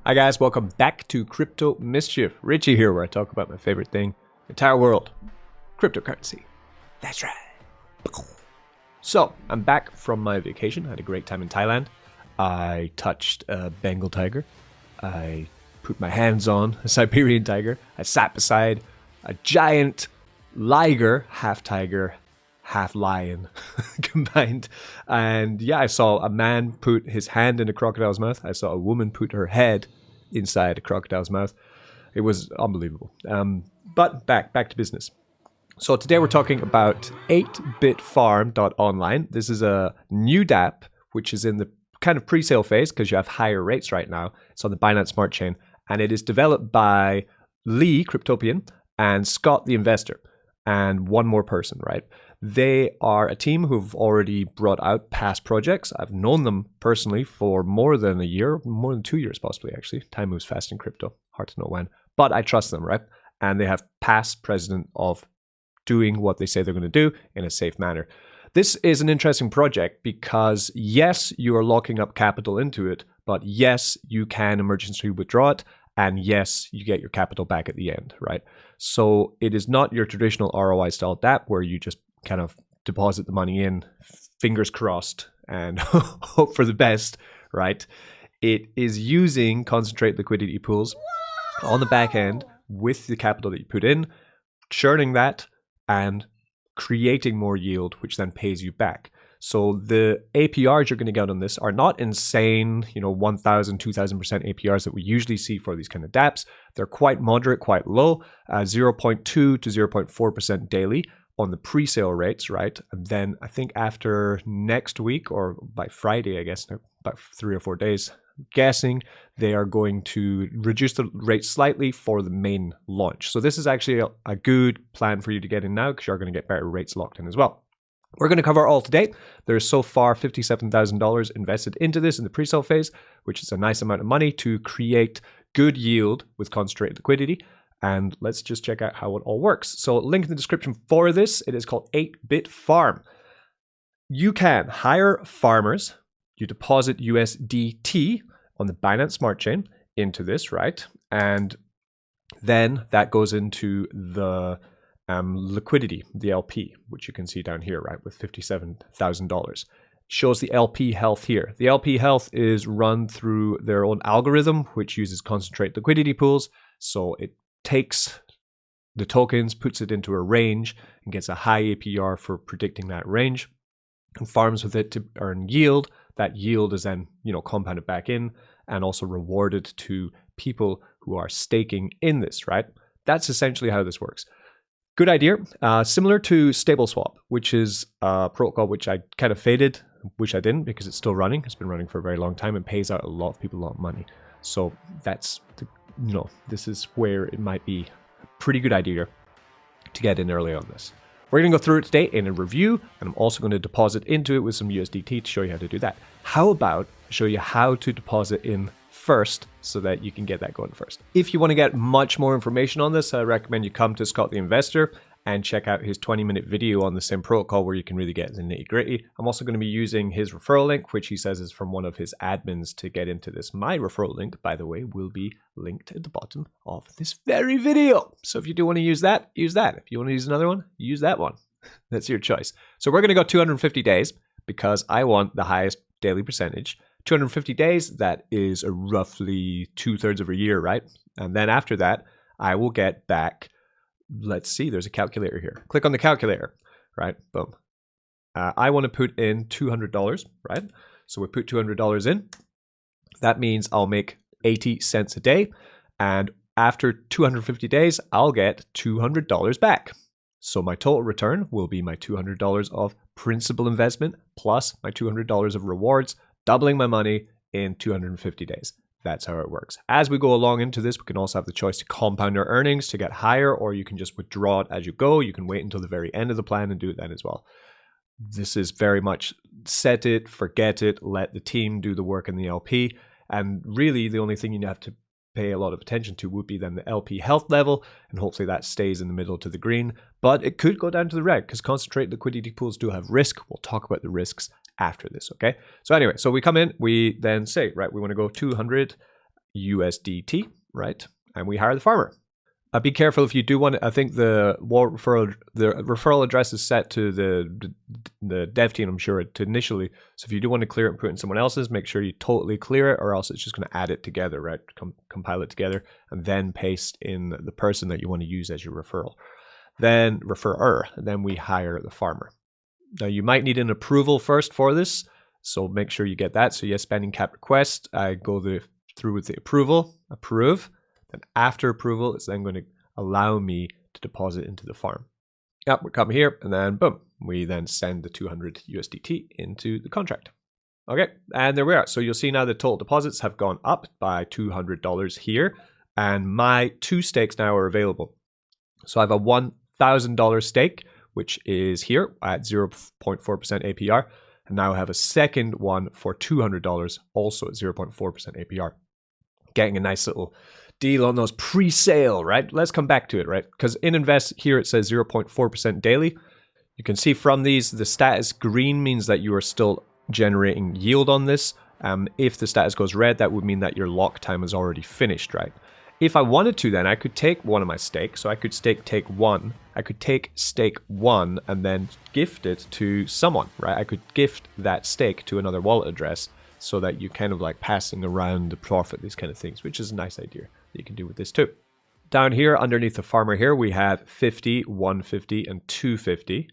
Hi guys, welcome back to Crypto Mischief. Richie here, where I talk about my favorite thing, the entire world, cryptocurrency. That's right. So, I'm back from my vacation. I had a great time in Thailand. I touched a Bengal tiger. I put my hands on a Siberian tiger. I sat beside a giant liger, half tiger, half lion combined. And yeah, I saw a man put his hand in a crocodile's mouth. I saw a woman put her head inside a crocodile's mouth. It was unbelievable. But back to business. So today we're talking about 8bitfarm.online. This is a new dApp, which is in the kind of pre-sale phase because you have higher rates right now. It's on the Binance Smart Chain, and it is developed by Lee, Cryptopian, and Scott, the investor, and one more person, right? They are a team who've already brought out past projects. I've known them personally for more than a year, more than 2 years possibly, actually. Time moves fast in crypto. Hard to know when. But I trust them, right? And they have past precedent of doing what they say they're going to do in a safe manner. This is an interesting project because, yes, you are locking up capital into it, but yes, you can emergency withdraw it. And yes, you get your capital back at the end, right? So it is not your traditional ROI style dApp where you just kind of deposit the money in, fingers crossed, and hope for the best, right? It is using concentrate liquidity pools on the back end with the capital that you put in, churning that and creating more yield, which then pays you back. So the APRs you're going to get on this are not insane, 1,000, 2,000% APRs that we usually see for these kind of dApps. They're quite moderate, quite low, 0.2 to 0.4% daily on the pre-sale rates, right? And then I think after next week or by Friday, I guess, about 3 or 4 days, I'm guessing they are going to reduce the rate slightly for the main launch. So this is actually a good plan for you to get in now because you're going to get better rates locked in as well. We're going to cover all today. There's so far $57,000 invested into this in the pre-sale phase, which is a nice amount of money to create good yield with concentrated liquidity. And let's just check out how it all works. So link in the description for this. It is called 8bit Farm. You can hire farmers. You deposit USDT on the Binance Smart Chain into this, right? And then that goes into the liquidity, the LP, which you can see down here, right, with $57,000. Shows the LP health here. The LP health is run through their own algorithm, which uses concentrate liquidity pools. So it takes the tokens, puts it into a range, and gets a high APR for predicting that range, and farms with it to earn yield. That yield is then, compounded back in and also rewarded to people who are staking in this, right? That's essentially how this works. Good idea. Similar to StableSwap, which is a protocol which I kind of faded, which I didn't because it's still running. It's been running for a very long time and pays out a lot of people a lot of money. So that's, this is where it might be a pretty good idea to get in early on this. We're going to go through it today in a review, and I'm also going to deposit into it with some USDT to show you how to do that. How about I show you how to deposit in first so that you can get that going first. If you want to get much more information on this, I recommend you come to Scott the Investor and check out his 20-minute video on the same protocol where you can really get the nitty-gritty. I'm also going to be using his referral link, which he says is from one of his admins to get into this. My referral link, by the way, will be linked at the bottom of this very video. So if you do want to use that, use that. If you want to use another one, use that one. That's your choice. So we're going to go 250 days because I want the highest daily percentage. 250 days, that is roughly 2/3 of a year, right? And then after that, I will get back, let's see, there's a calculator here. Click on the calculator, right? Boom. I want to put in $200, right? So we put $200 in. That means I'll make 80 cents a day. And after 250 days, I'll get $200 back. So my total return will be my $200 of principal investment plus my $200 of rewards, doubling my money in 250 days. That's how it works. As we go along into this, we can also have the choice to compound our earnings to get higher, or you can just withdraw it as you go. You can wait until the very end of the plan and do it then as well. This is very much set it, forget it, let the team do the work in the LP. And really the only thing you have to pay a lot of attention to would be then the LP health level, and hopefully that stays in the middle to the green. But it could go down to the red because concentrate liquidity pools do have risk. We'll talk about the risks after this, okay? So anyway, so we come in, we then say, right, we want to go 200 USDT, right? And we hire the farmer. Be careful if you do want to, I think the referral address is set to the dev team, I'm sure, to initially. So if you do want to clear it and put it in someone else's, make sure you totally clear it, or else it's just going to add it together, right? Compile it together and then paste in the person that you want to use as your referral. Then referrer, and then we hire the farmer. Now you might need an approval first for this, so make sure you get that. So yes, spending cap request, I go through with the approval, approve. Then after approval, it's then going to allow me to deposit into the farm. Yep, we come here and then boom, we then send the 200 USDT into the contract. Okay, and there we are. So you'll see now the total deposits have gone up by $200 here, and my 2 stakes now are available. So I have a $1,000 stake, which is here at 0.4% APR, and now I have a second one for $200, also at 0.4% APR. Getting a nice little deal on those pre-sale, right? Let's come back to it, right? Because in Invest here, it says 0.4% daily. You can see from these, the status green means that you are still generating yield on this. If the status goes red, that would mean that your lock time is already finished, right? If I wanted to, then I could take one of my stakes. So I could take one. I could take stake one and then gift it to someone, right? I could gift that stake to another wallet address so that you're kind of like passing around the profit, these kind of things, which is a nice idea that you can do with this too. Down here, underneath the farmer here, we have 50, 150, and 250,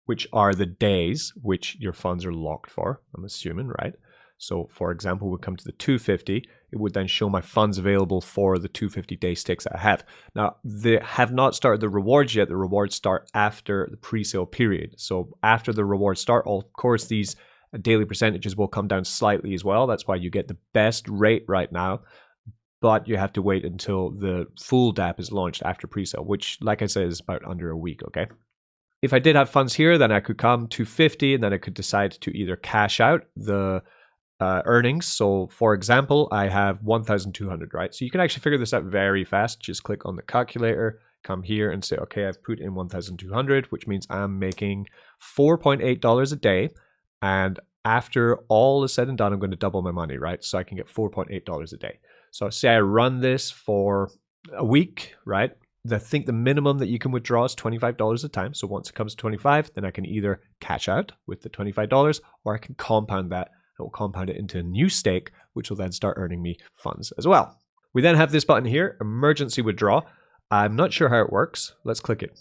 which are the days which your funds are locked for, I'm assuming, right? So for example, we'll come to the 250, it would then show my funds available for the 250 day stakes that I have. Now, they have not started the rewards yet. The rewards start after the pre-sale period. So after the rewards start, of course, these daily percentages will come down slightly as well. That's why you get the best rate right now, but you have to wait until the full DApp is launched after pre-sale, which, like I said, is about under a week, okay? If I did have funds here, then I could come to 50, and then I could decide to either cash out the earnings. So for example, I have 1,200, right? So you can actually figure this out very fast. Just click on the calculator, come here and say, okay, I've put in 1,200, which means I'm making $4.8 a day. And after all is said and done, I'm going to double my money, right? So I can get $4.8 a day. So say I run this for a week, right? I think the minimum that you can withdraw is $25 a time. So once it comes to 25, then I can either cash out with the $25 or I can compound that. It will compound it into a new stake, which will then start earning me funds as well. We then have this button here, emergency withdraw. I'm not sure how it works. Let's click it.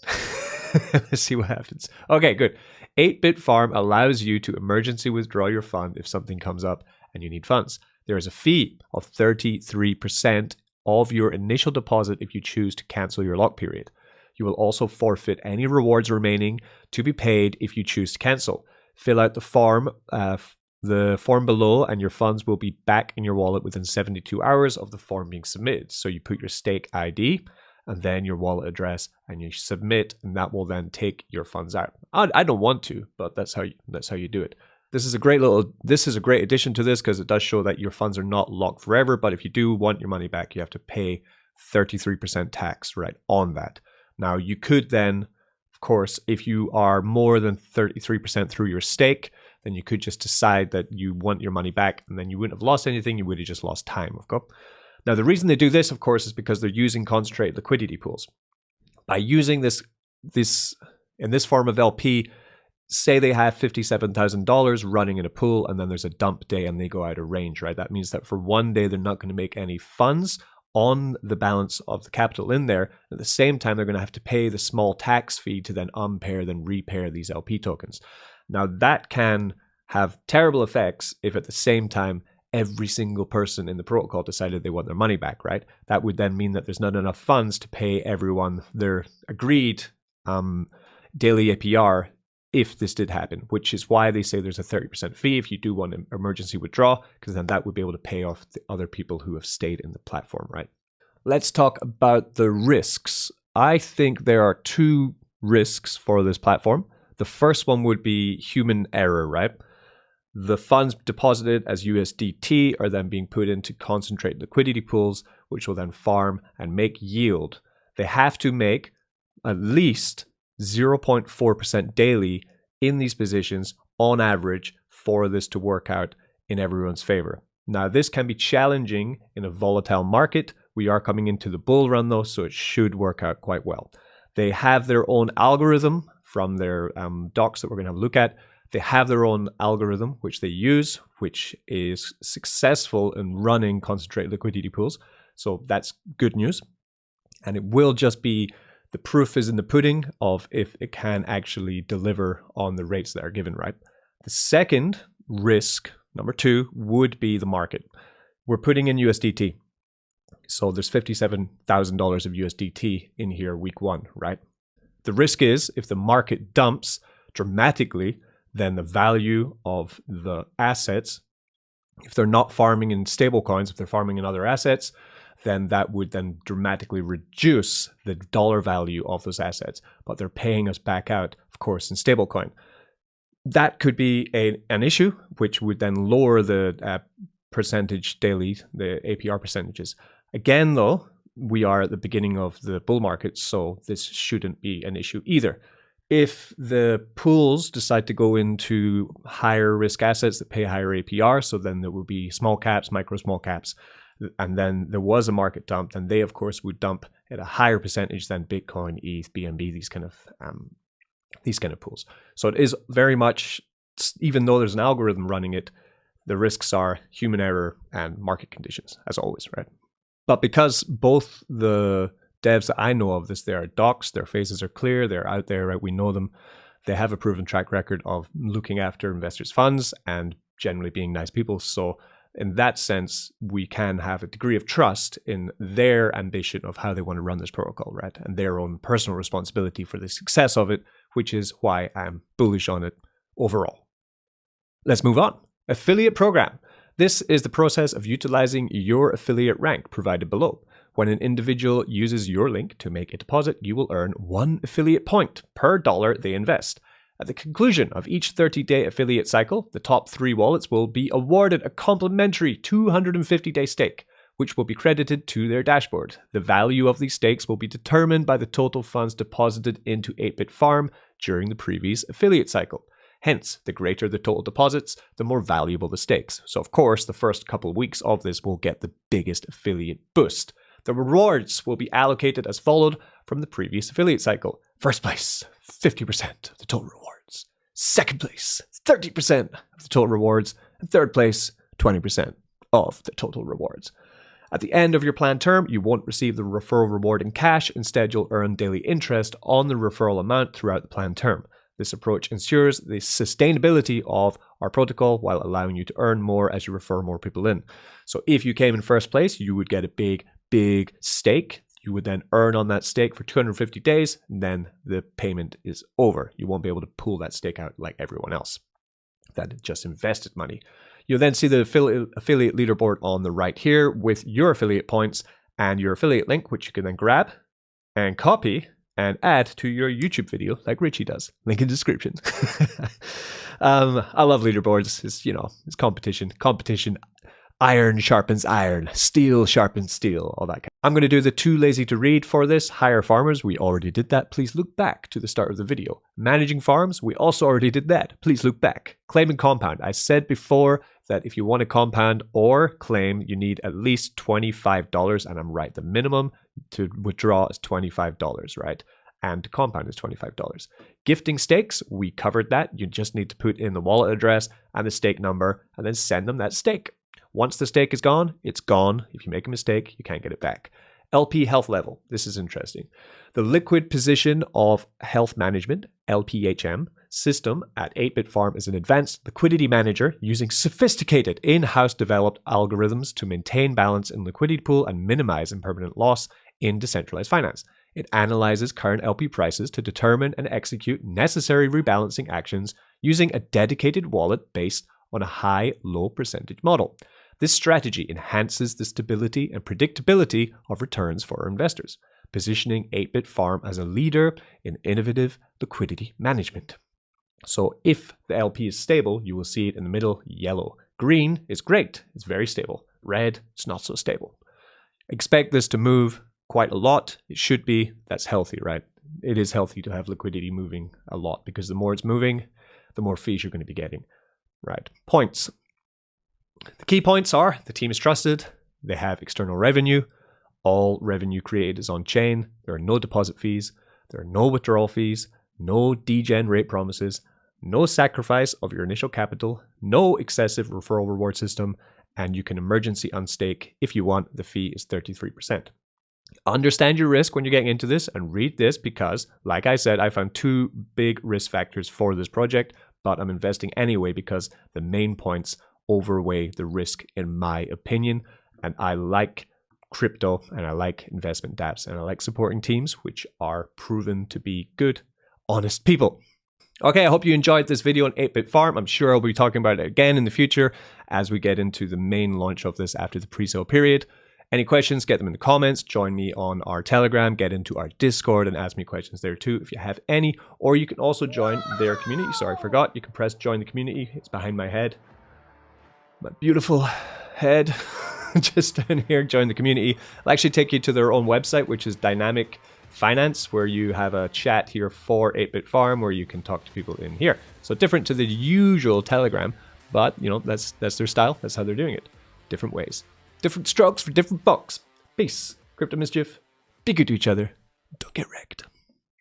Let's see what happens. Okay, good. 8-Bit Farm allows you to emergency withdraw your fund if something comes up and you need funds. There is a fee of 33% of your initial deposit if you choose to cancel your lock period. You will also forfeit any rewards remaining to be paid if you choose to cancel. Fill out the form below and your funds will be back in your wallet within 72 hours of the form being submitted. So you put your stake ID and then your wallet address and you submit, and that will then take your funds out. I don't want to, but that's how you do it. This is a great addition to this because it does show that your funds are not locked forever, but if you do want your money back, you have to pay 33% tax right on that. Now you could then, of course, if you are more than 33% through your stake, then you could just decide that you want your money back and then you wouldn't have lost anything, you would have just lost time, of course. Now, the reason they do this, of course, is because they're using concentrated liquidity pools. By using this in this form of LP, say they have $57,000 running in a pool and then there's a dump day and they go out of range, right? That means that for one day, they're not going to make any funds on the balance of the capital in there. At the same time, they're going to have to pay the small tax fee to then unpair, then repair these LP tokens. Now, that can have terrible effects if at the same time, every single person in the protocol decided they want their money back, right? That would then mean that there's not enough funds to pay everyone their agreed daily APR if this did happen, which is why they say there's a 30% fee if you do want an emergency withdrawal, because then that would be able to pay off the other people who have stayed in the platform, right? Let's talk about the risks. I think there are 2 risks for this platform. The first one would be human error, right? The funds deposited as USDT are then being put into concentrated liquidity pools, which will then farm and make yield. They have to make at least 0.4% daily in these positions on average for this to work out in everyone's favor. Now, this can be challenging in a volatile market. We are coming into the bull run though, so it should work out quite well. They have their own algorithm from their docs that we're going to have a look at. They have their own algorithm which they use, which is successful in running concentrated liquidity pools. So that's good news. And it will just be, the proof is in the pudding of if it can actually deliver on the rates that are given, right? The second risk, number 2, would be the market. We're putting in USDT. So there's $57,000 of USDT in here week 1, right? The risk is if the market dumps dramatically, then the value of the assets, if they're not farming in stable coins, if they're farming in other assets, then that would then dramatically reduce the dollar value of those assets. But they're paying us back out, of course, in stablecoin. That could be an issue, which would then lower the percentage daily, the APR percentages. Again, though, we are at the beginning of the bull market, so this shouldn't be an issue either. If the pools decide to go into higher risk assets that pay higher APR, so then there will be small caps, micro small caps, and then there was a market dump, then they, of course, would dump at a higher percentage than Bitcoin, ETH, BNB, these kind of pools. So it is very much, even though there's an algorithm running it, the risks are human error and market conditions, as always, right? But because both the devs that I know of this, they are docs, their faces are clear, they're out there, right? We know them. They have a proven track record of looking after investors' funds and generally being nice people. So in that sense, we can have a degree of trust in their ambition of how they want to run this protocol, right? And their own personal responsibility for the success of it, which is why I'm bullish on it overall. Let's move on. Affiliate program. This is the process of utilizing your affiliate rank provided below. When an individual uses your link to make a deposit, you will earn 1 affiliate point per dollar they invest. At the conclusion of each 30-day affiliate cycle, the top 3 wallets will be awarded a complimentary 250-day stake, which will be credited to their dashboard. The value of these stakes will be determined by the total funds deposited into 8-Bit Farm during the previous affiliate cycle. Hence, the greater the total deposits, the more valuable the stakes. So of course, the first couple of weeks of this will get the biggest affiliate boost. The rewards will be allocated as followed from the previous affiliate cycle. First place, 50% of the total rewards. Second place, 30% of the total rewards. And third place, 20% of the total rewards. At the end of your planned term, you won't receive the referral reward in cash. Instead, you'll earn daily interest on the referral amount throughout the planned term. This approach ensures the sustainability of our protocol while allowing you to earn more as you refer more people in. So if you came in first place, you would get a big stake. You would then earn on that stake for 250 days, and then the payment is over. You won't be able to pull that stake out like everyone else that just invested money. You'll then see the affiliate leaderboard on the right here with your affiliate points and your affiliate link, which you can then grab and copy and add to your YouTube video like Richie does. Link in description. I love leaderboards. It's competition. Iron sharpens iron. Steel sharpens steel. All that. I'm going to do the too lazy to read for this. Hire farmers. We already did that. Please look back to the start of the video. Managing farms. We also already did that. Please look back. Claim and compound. I said before that if you want to compound or claim, you need at least $25. And I'm right. The minimum to withdraw is $25, right? And to compound is $25. Gifting stakes, we covered that. You just need to put in the wallet address and the stake number and then send them that stake. Once the stake is gone, it's gone. If you make a mistake, you can't get it back. LP health level. This is interesting. The liquid position of health management, LPHM, system at 8-Bit Farm is an advanced liquidity manager using sophisticated in-house developed algorithms to maintain balance in liquidity pool and minimize impermanent loss in decentralized finance. It analyzes current LP prices to determine and execute necessary rebalancing actions using a dedicated wallet based on a high-low percentage model. This strategy enhances the stability and predictability of returns for our investors, positioning 8-Bit Farm as a leader in innovative liquidity management. So if the LP is stable, you will see it in the middle, yellow. Green is great, it's very stable. Red, it's not so stable. Expect this to move quite a lot. It should be. That's healthy, right? It is healthy to have liquidity moving a lot because the more it's moving, the more fees you're going to be getting, right? Points. The key points are the team is trusted, they have external revenue, all revenue created is on chain, there are no deposit fees, there are no withdrawal fees, no degen rate promises, no sacrifice of your initial capital, no excessive referral reward system, and you can emergency unstake if you want. The fee is 33%. Understand your risk when you're getting into this and read this because, like I said, I found 2 big risk factors for this project, but I'm investing anyway because the main points overweigh the risk in my opinion. And I like crypto and I like investment dApps and I like supporting teams which are proven to be good, honest people. Okay, I hope you enjoyed this video on 8-Bit Farm. I'm sure I'll be talking about it again in the future as we get into the main launch of this after the pre-sale period. Any questions, get them in the comments. Join me on our Telegram, get into our Discord and ask me questions there too if you have any. Or you can also join their community. Sorry, I forgot. You can press join the community. It's behind my head. My beautiful head. Just down here, join the community. I'll actually take you to their own website, which is Dynamic Finance, where you have a chat here for 8-Bit Farm where you can talk to people in here. So different to the usual Telegram, but you know, that's their style. That's how they're doing it. Different ways. Different strokes for different bucks. Peace. Crypto Mischief. Be good to each other. Don't get wrecked.